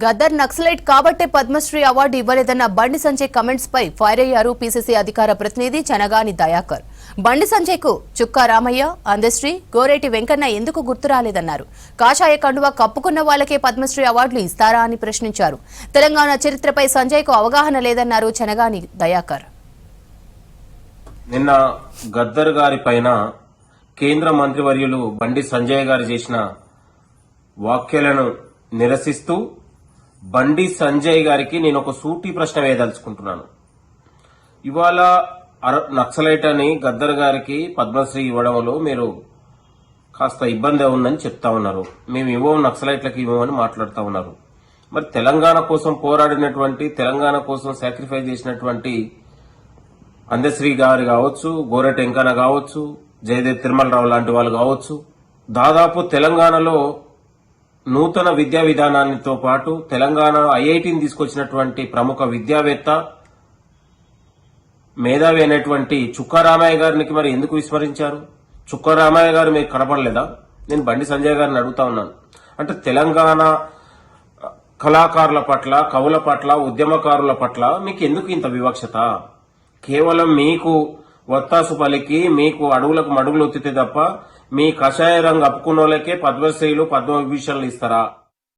గద్దర్ నక్సలైట్ కాబట్టే Padmashri award ఇవ్వలేదన్న Bandi Sanjay comments పై fire అయ్యారు PCC అధికార ప్రతినిధి చనగాని దయాకర్. బండి సంజయ్ కు చుక్కా రామయ్య, అందశ్రీ, గోరేటి వెంకన్న ఎందుకు గుర్తు రాలేదన్నారు. కాషాయ కండువా కప్పుకున్న వాళ్లకే పద్మశ్రీ అవార్డులు ఇస్తారా అని ప్రశ్నించారు. తెలంగాణ చరిత్రపై సంజయ్ కు అవగాహన లేదన్నారు చనగాని దయాకర్. నిన్న గద్దర్ గారి పైన కేంద్ర మంత్రివర్యులు బండి సంజయ్ గారు చేసిన వ్యాఖ్యలను నిరసిస్తూ బండి సంజయ్ గారికి నేను ఒక సూటి ప్రశ్న వేయదలుచుకుంటున్నాను. ఇవాళ నక్సలైట్ అని గద్దర్ గారికి పద్మశ్రీ ఇవ్వడంలో మీరు కాస్త ఇబ్బంది ఉందని చెప్తా ఉన్నారు. మేము ఇవ్వము, నక్సలైట్లకు ఇవ్వమని మాట్లాడుతూ ఉన్నారు. మరి తెలంగాణ కోసం పోరాడినటువంటి, తెలంగాణ కోసం సాక్రిఫైస్ చేసినటువంటి అందశ్రీ గారు కావచ్చు, గోరెటి వెంకన్న కావచ్చు, జయదేవ్ తిరుమలరావు లాంటి వాళ్ళు కావచ్చు, దాదాపు తెలంగాణలో నూతన విద్యా విధానానితో పాటు తెలంగాణ ఐఐటిని తీసుకొచ్చినటువంటి ప్రముఖ విద్యావేత్త, మేధావి అయినటువంటి చుక్కా రామయ్య గారికి మరి ఎందుకు విస్మరించారు? చుక్కా రామయ్య గారు మీకు కనపడలేదా? నేను బండి సంజయ్ గారిని అడుగుతా ఉన్నాను. అంటే తెలంగాణ కళాకారుల పట్ల, కవుల పట్ల, ఉద్యమకారుల పట్ల మీకు ఎందుకు ఇంత వివక్షత? కేవలం మీకు వత్తాసు పలికి మీకు అడుగులకు మడుగులు ఒత్తితే తప్ప మీ కషాయ రంగు అప్పుకున్న వాళ్ళకే పద్మశ్రీలు, పద్మవిభూషణలు ఇస్తారా?